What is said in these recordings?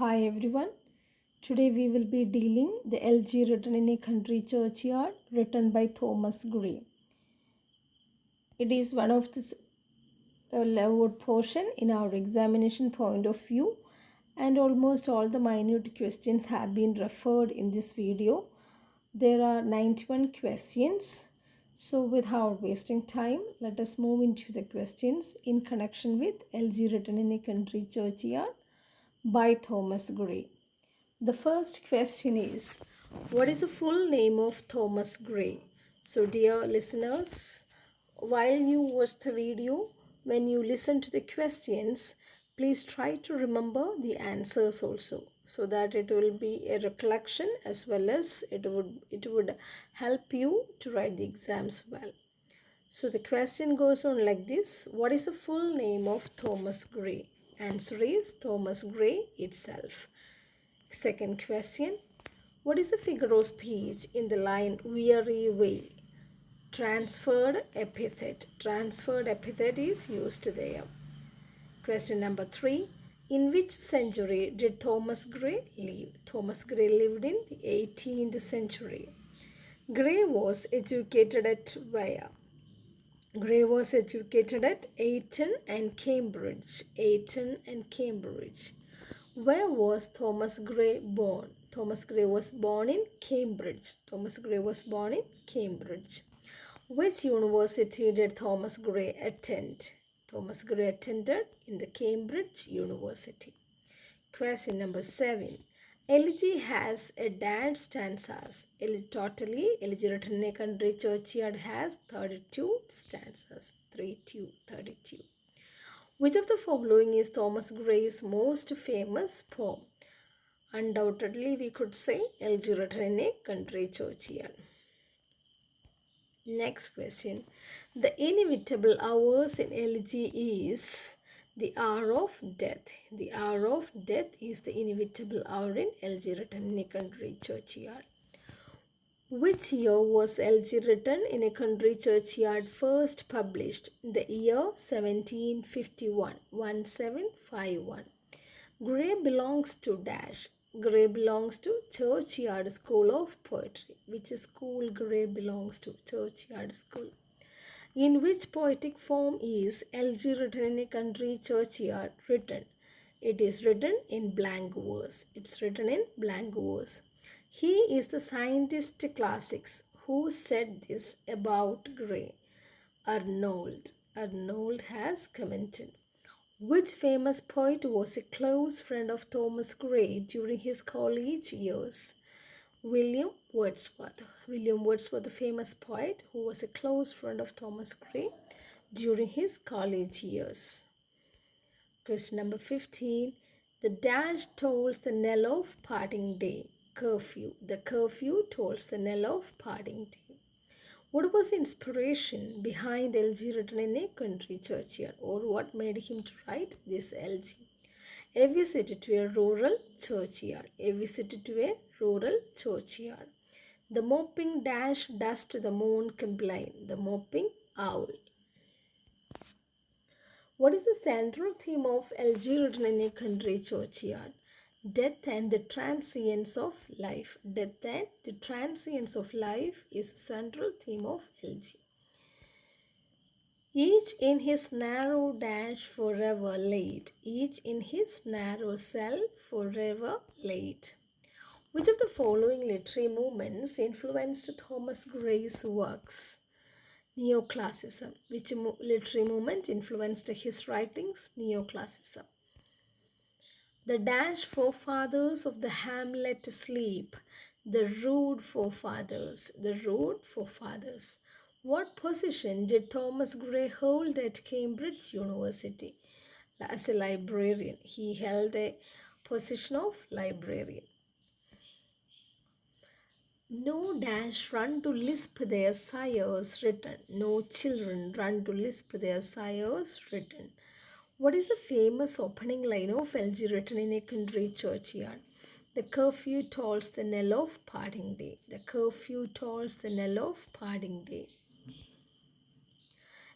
Hi everyone. Today we will be dealing the Elegy written in a country churchyard written by Thomas Gray. It is one of the level portion in our examination point of view, and almost all the minute questions have been referred in this video. There are 91 questions. So without wasting time, let us move into the questions in connection with Elegy written in a country churchyard by Thomas Gray. The first question is, what is the full name of Thomas Gray? So dear listeners, while you watch the video, when you listen to the questions, please try to remember the answers also, so that it will be a recollection as well as it would help you to write the exams well. So the question goes on like this: what is the full name of Thomas Gray? Answer is Thomas Gray itself. Second question, what is the figure of speech in the line weary way? Transferred epithet. Transferred epithet is used there. Question number 3, in which century did Thomas Gray live? Thomas Gray lived in the 18th century. Gray was educated at where? Gray was educated at Eton and Cambridge. Eton and Cambridge. Where was Thomas Gray born? Thomas Gray was born in Cambridge. Thomas Gray was born in Cambridge. Which university did Thomas Gray attend? Thomas Gray attended in the Cambridge University. Question number 7. Elegy has a dash stanzas. Totally, Elegy written in a country churchyard has 32 stanzas. 32. Which of the following is Thomas Gray's most famous poem? Undoubtedly, we could say Elegy written in a country churchyard. Next question. The inevitable hours in Elegy is the hour of death. The hour of death is the inevitable hour in Elegy written in a country churchyard. Which year was Elegy written in a country churchyard first published? The year 1751. 1751. Gray belongs to dash. Gray belongs to Churchyard School of Poetry. Which school Gray belongs to? Churchyard School. In which poetic form is Elegy written in a country churchyard written? It is written in blank verse. It's written in blank verse. He is the scientist classics. Who said this about Gray? Arnold. Arnold has commented. Which famous poet was a close friend of Thomas Gray during his college years? William Wordsworth. William Wordsworth, the famous poet who was a close friend of Thomas Gray during his college years. Question number 15. The dash tolls the knell of parting day. Curfew. The curfew tolls the knell of parting day. What was the inspiration behind Elegy written in a country churchyard, or what made him to write this elegy? A visit to a rural churchyard. A visit to a rural churchyard. The moping dash dust the moon complain. The moping owl. What is the central theme of Elegy written in a country churchyard? Death and the transience of life. Death and the transience of life is the central theme of Elegy. Each in his narrow dash forever laid. Each in his narrow cell forever laid. Which of the following literary movements influenced Thomas Gray's works? Neoclassicism. Which literary movement influenced his writings? Neoclassicism. The dash forefathers of the hamlet sleep. The rude forefathers. The rude forefathers. What position did Thomas Gray hold at Cambridge University? As a librarian. He held a position of librarian. No dash run to lisp their sires written. No children run to lisp their sires written. What is the famous opening line of Elegy written in a country churchyard? The curfew tolls the knell of parting day. The curfew tolls the knell of parting day.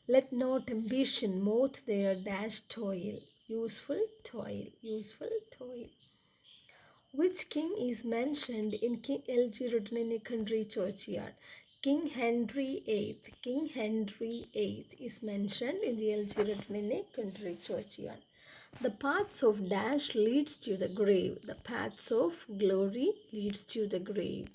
Let not ambition mote their dash toil. Useful toil. Useful toil. Which king is mentioned in King Elegy written in a country churchyard? King Henry VIII. King Henry VIII is mentioned in the Elegy written in a country churchyard. The paths of dash leads to the grave. The paths of glory leads to the grave.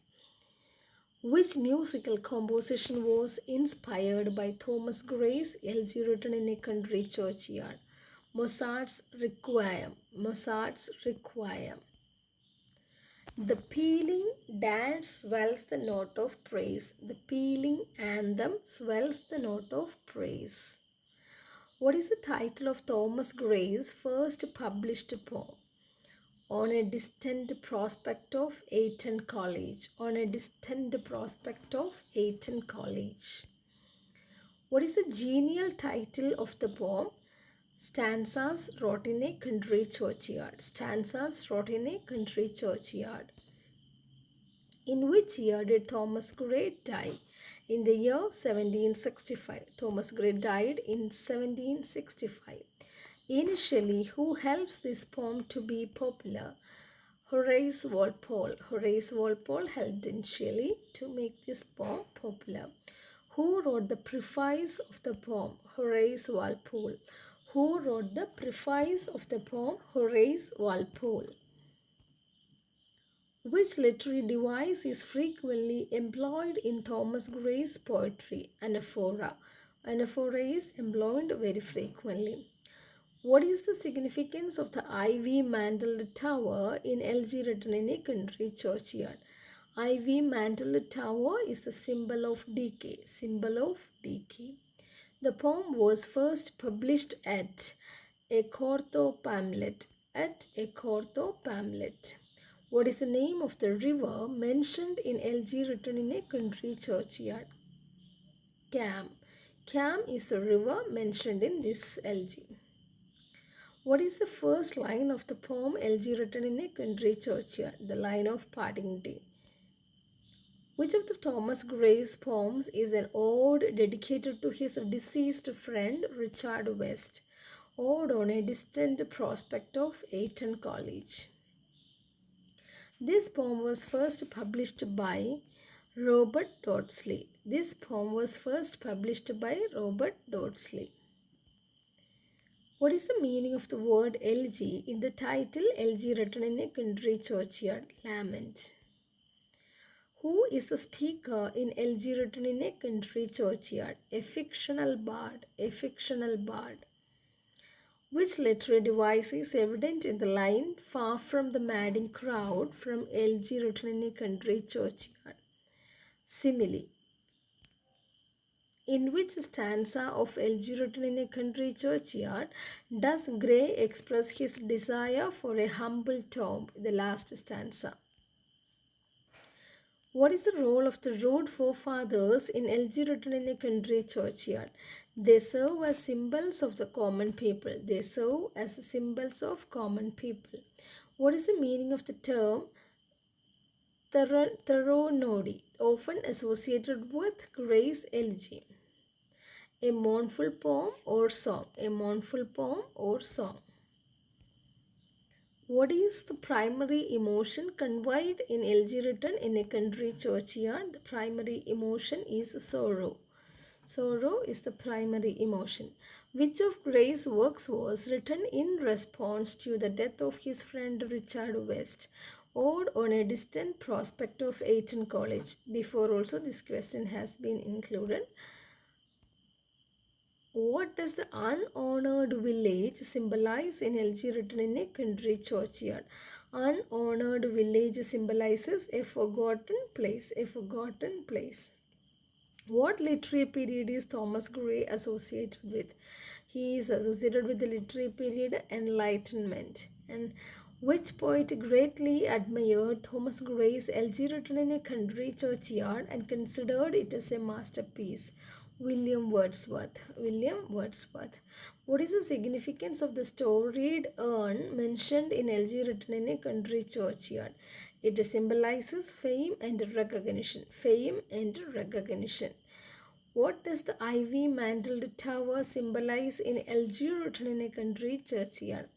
Which musical composition was inspired by Thomas Gray's Elegy written in a country churchyard? Mozart's Requiem. Mozart's Requiem. The pealing dash swells the note of praise. The pealing anthem swells the note of praise. What is the title of Thomas Gray's first published poem? On a distant prospect of Eton College. On a distant prospect of Eton College. What is the genial title of the poem? Stanzas wrote in a country churchyard. Stanzas wrote in a country churchyard. In which year did Thomas Gray die? In the year 1765. Thomas Gray died in 1765. Initially, who helps this poem to be popular? Horace Walpole. Horace Walpole helped initially to make this poem popular. Who wrote the preface of the poem? Horace Walpole. Who wrote the preface of the poem? Horace Walpole. Which literary device is frequently employed in Thomas Gray's poetry? Anaphora. Anaphora is employed very frequently. What is the significance of the ivy-mantled tower in Elegy written in a country churchyard? Ivy-mantled tower is the symbol of decay. Symbol of decay. The poem was first published at a quarto pamphlet. At a quarto pamphlet. What is the name of the river mentioned in Elegy written in a country churchyard? Cam. Cam is the river mentioned in this elegy. What is the first line of the poem Elegy written in a country churchyard? The line of parting day. Which of the Thomas Gray's poems is an ode dedicated to his deceased friend Richard West? Ode on a distant prospect of Eton College. This poem was first published by Robert Dodsley. This poem was first published by Robert Dodsley. What is the meaning of the word elegy in the title Elegy written in a country churchyard? Lament. Who is the speaker in Elegy written in a country churchyard? A fictional bard. A fictional bard. Which literary device is evident in the line far from the madding crowd from Elegy written in a country churchyard? Simile. In which stanza of Elegy written in a country churchyard does Gray express his desire for a humble tomb? The last stanza. What is the role of the rude forefathers in Elegy written in a country churchyard? They serve as symbols of the common people. They serve as the symbols of common people. What is the meaning of the term Theronody, often associated with Gray's elegy? A mournful poem or song. A mournful poem or song. What is the primary emotion conveyed in Elegy written in a country churchyard? The primary emotion is sorrow. Sorrow is the primary emotion. Which of Gray's works was written in response to the death of his friend Richard West? Ode on a distant prospect of Eton College. Before also this question has been included. What does the unhonored village symbolize in Elegy written in a country churchyard? Unhonored village symbolizes a forgotten place. A forgotten place. What literary period is Thomas Gray associated with? He is associated with the literary period Enlightenment. And which poet greatly admired Thomas Gray's Elegy written in a country churchyard and considered it as a masterpiece? William Wordsworth. William Wordsworth. What is the significance of the storied urn mentioned in Elegy written in a country churchyard? It symbolizes fame and recognition. Fame and recognition. What does the ivy-mantled tower symbolize in Elegy written in a country churchyard?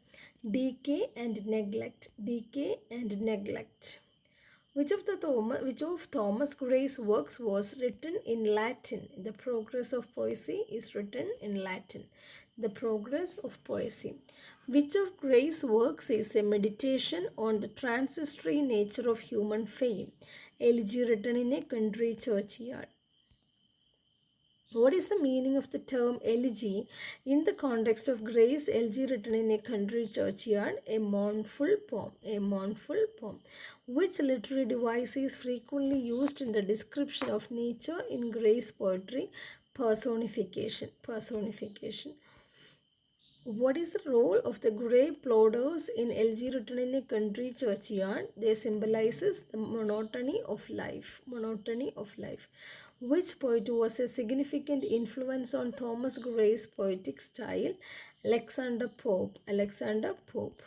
Decay and neglect. Decay and neglect. Which of Thomas Gray's works was written in Latin? The Progress of Poesy is written in Latin. The Progress of Poesy. Which of Gray's works is a meditation on the transitory nature of human fame? Elegy written in a country churchyard. What is the meaning of the term elegy in the context of Gray's elegy written in a country churchyard? A mournful poem. A mournful poem. Which literary device is frequently used in the description of nature in Gray's poetry? Personification. Personification. What is the role of the grey plodders in elegy written in a country churchyard? They symbolizes the monotony of life. Monotony of life. Which poet was a significant influence on Thomas Gray's poetic style? Alexander Pope. Alexander Pope.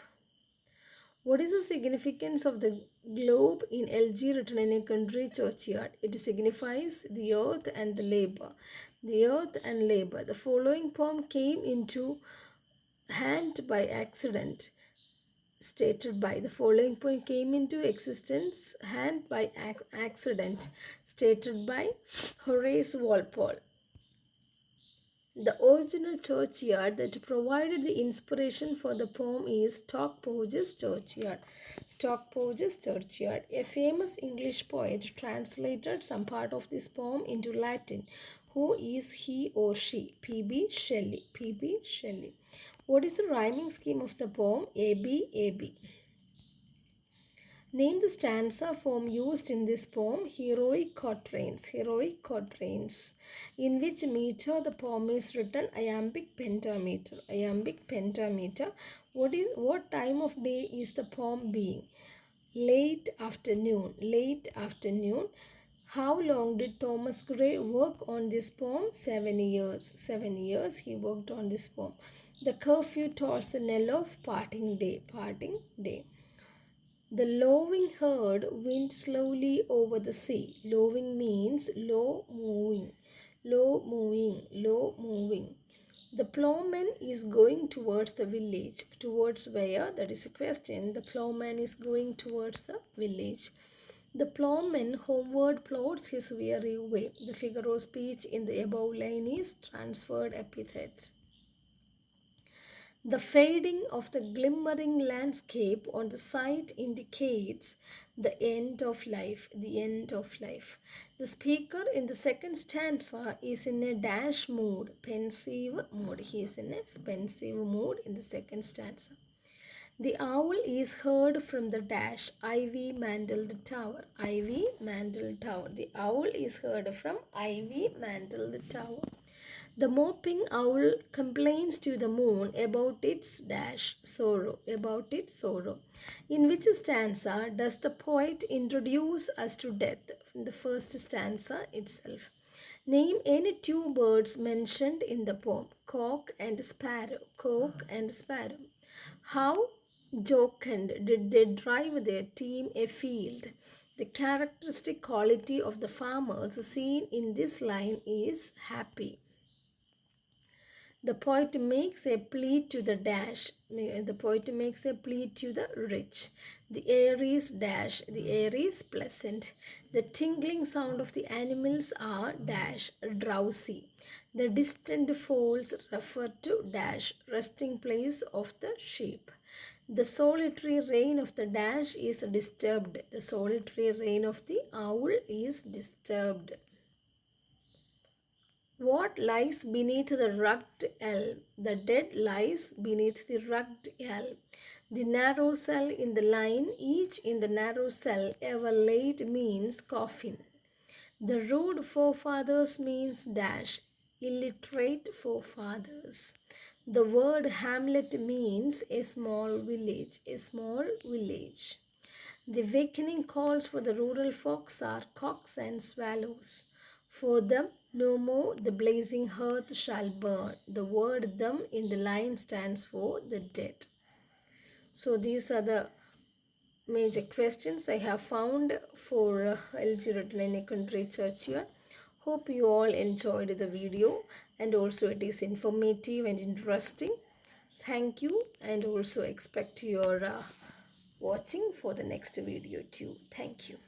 What is the significance of the globe in elegy written in a country churchyard? It signifies the earth and the labor. The earth and labor. The following poem came into hand by accident. Stated by. The following poem came into existence hand by accident. Stated by Horace Walpole. The original churchyard that provided the inspiration for the poem is Stockporge's Churchyard. Stockporge's Churchyard. A famous English poet translated some part of this poem into Latin. Who is he or she? P.B. Shelley. P.B. Shelley. What is the rhyming scheme of the poem? A.B. A.B. Name the stanza form used in this poem. Heroic quatrains. Heroic quatrains. In which meter the poem is written? Iambic pentameter. Iambic pentameter. What time of day is the poem being? Late afternoon. Late afternoon. How long did Thomas Gray work on this poem? 7 years. 7 years he worked on this poem. The curfew tolls the knell of parting day. Parting day. The lowing herd went slowly over the sea. Lowing means low moving. Low moving. Low moving. The ploughman is going towards the village. Towards where? That is a question. The ploughman is going towards the village. The ploughman homeward plods his weary way. The figure of speech in the above line is transferred epithet. The fading of the glimmering landscape on the site indicates the end of life. The end of life. The speaker in the second stanza is in a dash mood, pensive mood. He is in a pensive mood in the second stanza. The owl is heard from the dash, ivy mantled tower. Ivy mantled tower. The owl is heard from ivy mantled tower. The moping owl complains to the moon about its dash sorrow, about its sorrow. In which stanza does the poet introduce us to death? In the first stanza itself. Name any two birds mentioned in the poem. Cock and sparrow. Cock and sparrow. How jocund did they drive their team afield? The characteristic quality of the farmers seen in this line is happy. The poet makes a plea to the dash. The poet makes a plea to the rich. The air is dash. The air is pleasant. The tinkling sound of the animals are dash drowsy. The distant folds refer to dash resting place of the sheep. The solitary reign of the dash is disturbed. The solitary reign of the owl is disturbed. What lies beneath the rugged elm? The dead lies beneath the rugged elm. The narrow cell in the line, each in the narrow cell, ever laid means coffin. The rude forefathers means dash, illiterate forefathers. The word hamlet means a small village, a small village. The wakening calls for the rural folks are cocks and swallows. For them no more the blazing hearth shall burn. The word them in the line stands for the dead. So these are the major questions I have found for Elegy written in a country churchyard. Hope you all enjoyed the video and also it is informative and interesting. Thank you, and also expect your watching for the next video too. Thank you.